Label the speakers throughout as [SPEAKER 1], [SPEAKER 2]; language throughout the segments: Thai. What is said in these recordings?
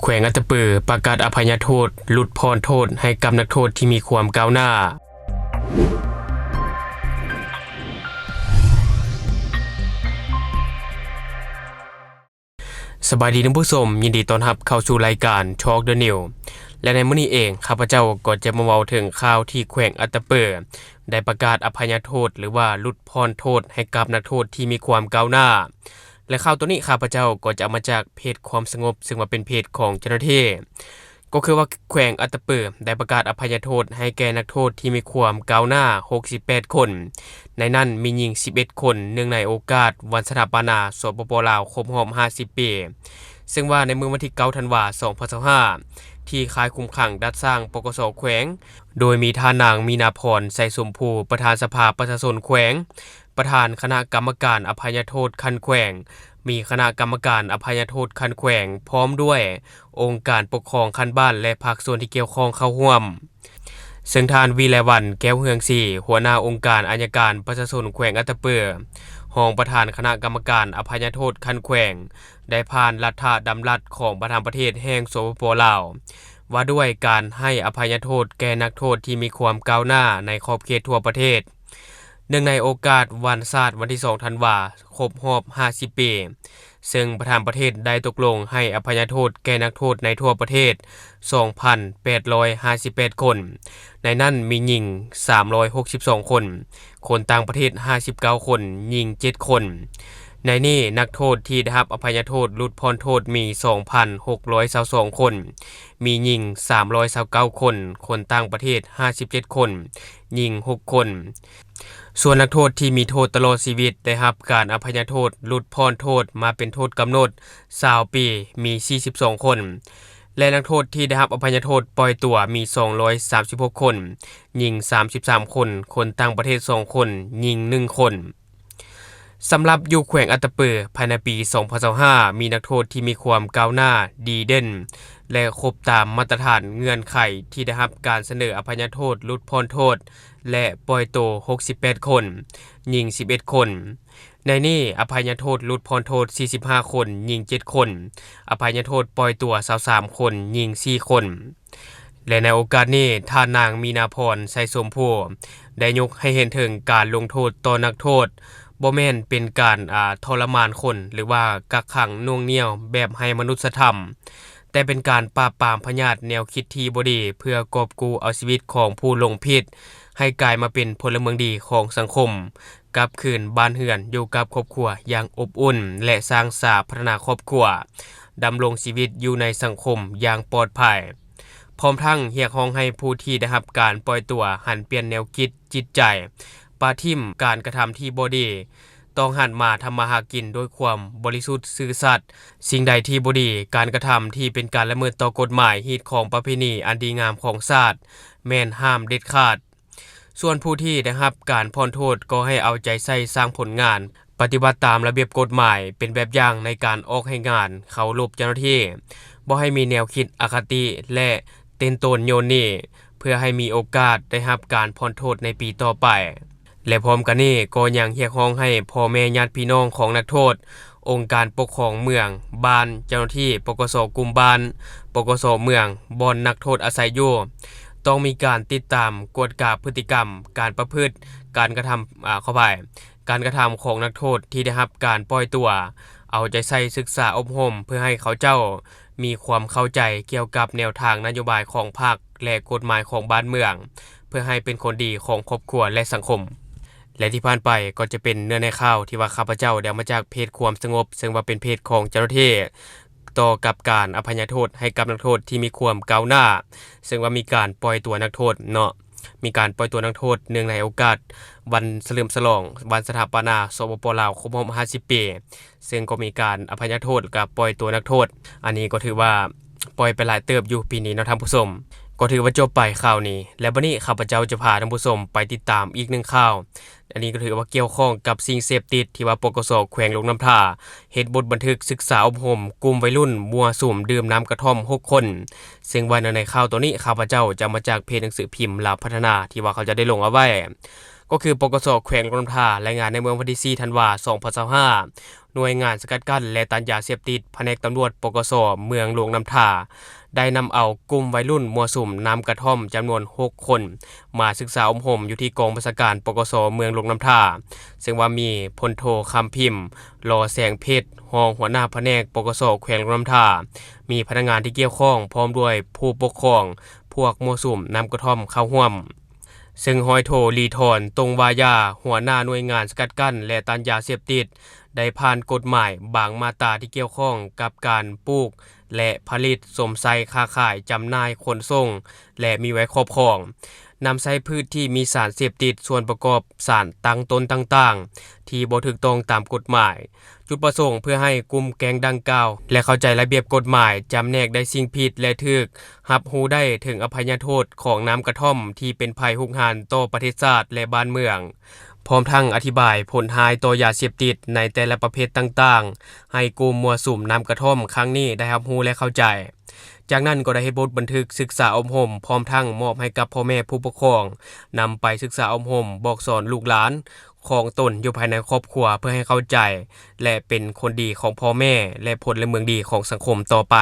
[SPEAKER 1] แขวงอัตตปือประกาศอภัยโทษลดพรโทษให้กับนักโทษที่มีความก้าวหน้าสบายดีท่านผู้ชมยินดีต้อนรับเข้าสู่รายการ Talk the New และในมื้อนี้เองข้าพเจ้าก็จะมาเว้าถึงข่าวที่แขวงอัตตปือได้ประกาศอภัยโทษหรือว่าลดพรโทษให้กับนักโทษที่มีความก้าวหน้าและข่าวตัวนี้ข้าพเจ้าก็จะเอามาจากเพจความสงบซึ่งว่าเป็นเพจของเจ้าหน้าที่ก็คือว่าแขวงอัตตปือได้ประกาศอภัยโทษให้แก่นักโทษที่มีความก้าวหน้า68คนในนั้นมีหญิง11คนเนื่องในโอกาสวันสถาปนาสปป.ลาวครบรอบ50ปีซึ่งว่าในมื้อวันที่9ธันวาคม2025ที่ค่ายคุมขังดัดสร้างปกส.แขวงโดยมีท่านางมีนาพรไสสมภูประธานสภาประชาชนแขวงประธานคณะกรรมการอภัยโทษคันแขวงมีคณะกรรมการอภัยโทษคันแขวงพร้อมด้วยองค์การปกครองคันบ้านและภาคส่วนที่เกี่ยวข้องเข้าร่วมซึ่งท่านวีระวรรณแก้วเฮืองศรีหัวหน้าองค์การอัยการประชาชนแขวงอัตตปือรองประธานคณะกรรมการอภัยโทษคันแขวงได้ผ่านรัฐดำรัสของประธานประเทศแห่งสปป.ลาวว่าด้วยการให้อภัยโทษแก่นักโทษที่มีความก้าวหน้าในขอบเขตทั่วประเทศเนื่องในโอกาสวันชาติวันที่2ธันวาคมครบรอบ50ปีซึ่งประธานประเทศได้ตกลงให้อภัยโทษแก่นักโทษในทั่วประเทศ 2,858 คนในนั้นมีหญิง362คนคนต่างประเทศ59คนหญิง7คนในนี้นักโทษที่ได้รับอภัยโทษลดพรโทษมี 2,622 คนมีหญิง329คนคนต่างประเทศ57คนหญิง6คนส่วนนักโทษที่มีโทษตลอดชีวิตได้รับการอภัยโทษลดพรโทษมาเป็นโทษกำหนด20ปีมี42คนและนักโทษที่ได้รับอภัยโทษปล่อยตัวมี236คนหญิง33คนคนต่างประเทศ2คนหญิง1คนสำหรับอยู่แขวงอัตตปือภายในปี2025มีนักโทษที่มีความก้าวหน้าดีเด่นและครบตามมาตรฐานเงื่อนไขที่ได้รับการเสนออภัยโทษลดพรโทษและปล่อยตัว68คนหญิง11คนในนี้อภัยโทษลดพรโทษ45คนหญิง7คนอภัยโทษปล่อยตัว23คนหญิง4คนและในโอกาสนี้ท่านางมีนาพรไสสมภูได้ยกให้เห็นถึงการลงโทษต่อนักโทษบ่แม่นเป็นการทรมานคนหรือว่ากักขังน่วงเหนี่ยวแบบให้มนุษยธรรมแต่เป็นการปราบปรามพยาธิแนวคิดที่บ่ดีเพื่อกอบกู้เอาชีวิตของผู้ลงผิดให้กลายมาเป็นพลเมืองดีของสังคมกลับคืนบ้านเรือนอยู่กับครอบครัวอย่างอบอุ่นและสร้างสาพัฒนาครอบครัวดำรงชีวิตอยู่ในสังคมอย่างปลอดภัยพร้อมทั้งเรียกร้องให้ผู้ที่ได้รับการปล่อยตัวหันเปลี่ยนแนวคิดจิตใจปาทิ่มการกระทำที่บ่ดีต้องหันมาทำมาหากินด้วยความบริสุทธิ์ซื่อสัตย์สิ่งใดที่บ่ดีการกระทำที่เป็นการละเมิดต่อกฎหมายฮีตของประเพณีอันดีงามของชาติแม่นห้ามเด็ดขาดส่วนผู้ที่ได้รับการพ้นโทษก็ให้เอาใจใส่สร้างผลงานปฏิบัติตามระเบียบกฎหมายเป็นแบบอย่างในการออกให้งานเคารพเจ้าหน้าที่บ่ให้มีแนวคิดอคติและเต้นตนโยนนี่เพื่อให้มีโอกาสได้รับการพ้นโทษในปีต่อไปและพร้อมกันนี้ก็ยังเรียกร้องให้พ่อแม่ญาติพี่น้องของนักโทษองค์การปกครองเมืองบ้านเจ้าหน้าที่ปกส.กลุ่มบ้านปกส.เมืองบ่อนนักโทษอาศัยอยู่ต้องมีการติดตามกวดกาพฤติกรรมการประพฤติการกระทำการกระทำของนักโทษที่ได้รับการปล่อยตัวเอาใจใส่ศึกษาอบรมเพื่อให้เขาเจ้ามีความเข้าใจเกี่ยวกับแนวทางนโยบายของพรรคและกฎหมายของบ้านเมืองเพื่อให้เป็นคนดีของครอบครัวและสังคมและที่ผ่านไปก็จะเป็นเนื้อในข่าวที่ว่าข้าพเจ้าได้มาจากเพจความสงบซึ่งว่าเป็นเพจของเจ้าหน้าที่ต่อกับการอภัยโทษให้กับนักโทษที่มีความก้าวหน้าซึ่งว่ามีการปล่อยตัวนักโทษเนาะมีการปล่อยตัวนักโทษเนื่องในโอกาสวันเฉลิมฉลองวันสถาปนาสปป.ลาวครบรอบ50ปีซึ่งก็มีการอภัยโทษกับปล่อยตัวนักโทษอันนี้ก็ถือว่าปล่อยไปหลายเติบอยู่ปีนี้เนาะท่านผู้ชมก็ถือว่าจบไปข่าวนี้และบัดนี้ข้าพเจ้าจะพาท่านผู้ชมไปติดตามอีกหนึ่งข่าวอันนี้ก็ถือว่าเกี่ยวข้องกับสิ่งเสพติดที่ว่าปกส.แขวงลงน้ำท่าเฮ็ดบทบันทึกศึกษาอบรมกลุ่มวัยรุ่นมั่วสุมดื่มน้ำกระท่อม6คนซึ่งไว้ในข่าวตัวนี้ข้าพเจ้าจะมาจากเพจหนังสือพิมพ์ลาวพัฒนาที่ว่าเขาจะได้ลงเอาไว้ ก็คือปกสแขวงลำธารรายงานในเมืองวันที่4ธันวาคม2025หน่วยงานสกัดกั้นและต้านยาเสพติดแผนกตำรวจปกสเมืองหลวงน้ำทาได้นำเอากลุ่มวัยรุ่นมั่วสุมนำกระท่อมจำนวน6คนมาศึกษาอบรมอยู่ที่กองบัญชาการปกสเมืองหลวงน้ำทาซึ่งว่ามีพลโทคำพิมพ์รอแสงเพชรรองหัวหน้าแผนกปกสแขวงหลวงน้ำทามีพนักงานที่เกี่ยวข้องพร้อมด้วยผู้ปกครองพวกมั่วสุมนำกระท่อมเข้าร่วมซึ่งฮอยโทลีทอนตรงวายาหัวหน้าหน่วยงานสกัดกั้นและต้านยาเสพติดได้ผ่านกฎหมายบางมาตราที่เกี่ยวข้องกับการปลูกและผลิตสมไซค้าขายจำหน่ายขนส่งและมีไว้ครอบครองนำไซพืชที่มีสารเสพติดส่วนประกอบสารตั้งต้นต่างๆที่บ่ถูกต้องตามกฎหมายจุดประสงค์เพื่อให้กลุ่มแก๊งดังกล่าวและเข้าใจระเบียบกฎหมายจำแนกได้สิ่งผิดและถูกรับรู้ได้ถึงอภัยโทษของน้ำกระท่อมที่เป็นภัยคุกคามต่อประเทศชาติและบ้านเมืองพร้อมทั้งอธิบายผลหายต่อยาเสพติดในแต่ละประเภทต่างๆให้กลุ่มมั่วสุมน้ำกระท่อมครั้งนี้ได้รับรู้และเข้าใจจากนั้นก็ได้ให้บทบันทึกศึกษาอบรมพร้อมทั้งมอบให้กับพ่อแม่ผู้ปกครองนำไปศึกษาอบรมบอกสอนลูกหลานของตนอยู่ภายในครอบครัวเพื่อให้เข้าใจและเป็นคนดีของพ่อแม่และพลเมืองดีของสังคมต่อไป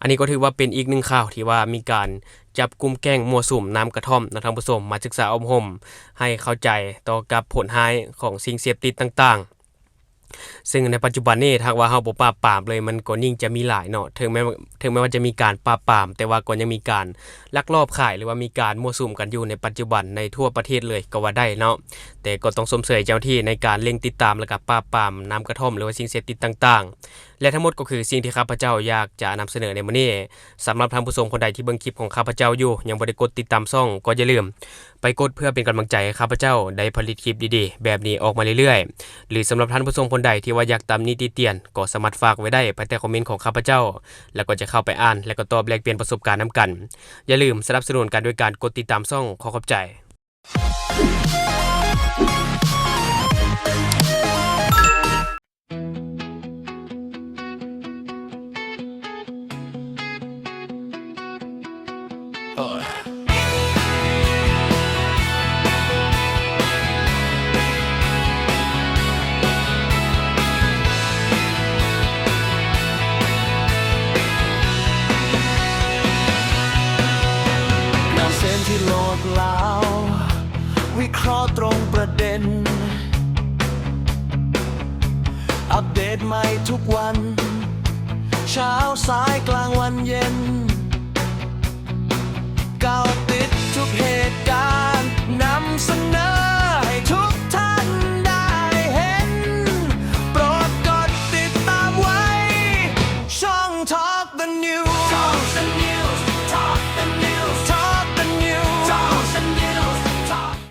[SPEAKER 1] อันนี้ก็ถือว่าเป็นอีกหนึ่งข่าวที่ว่ามีการจับกลุ่มแก๊งมั่วสุมน้ำกระท่อมนะท่านผู้ชมมาศึกษาอบรมให้เข้าใจต่อกับผลหายของสิ่งเสพติดต่างๆซึ่งในปัจจุบันนี้ถ้าว่าเฮาบ่ปราบปรามเลยมันก็ยิ่งจะมีหลายเนาะถึงแม้ว่าจะมีการปราบปรามแต่ว่าก็ยังมีการลักลอบขายหรือว่ามีการมั่วสุมกันอยู่ในปัจจุบันในทั่วประเทศเลยก็ว่าได้เนาะแต่ก็ต้องสมเสยเจ้าที่ในการเร่งติดตามและก็ปราบปรามน้ำกระท่อมหรือว่าสิ่งเสพติดต่างๆและทั้งหมดก็คือสิ่งที่ข้าพเจ้าอยากจะนำเสนอในมื้อนี้สำหรับท่านผู้ชมคนใดที่เบิ่งคลิปของข้าพเจ้าอยู่ยังบ่ได้กดติดตามช่องก็อย่าลืมไปกดเพื่อเป็นกำลังใจให้ข้าพเจ้าได้ผลิตคลิปดีๆแบบนี้ออกมาเรื่อยๆหรือสำหรับท่านผู้ชมคนใดที่ว่าอยากตามนิติเตียนก็สามารถฝากไว้ได้ภายใต้คอมเมนต์ของข้าพเจ้าแล้วก็จะเข้าไปอ่านและก็ตอบแลกเปลี่ยนประสบการณ์นํกันอย่าลืมสนับสนุนกันด้วยการกดติดตามช่องขอขอบใจ
[SPEAKER 2] ที่โลดลาววิเคราะห์ตรงประเด็นอัปเดตใหม่ทุกวันเช้าสายกลางวันเย็นเกาะติดทุกเหตุการณ์นำเสนอ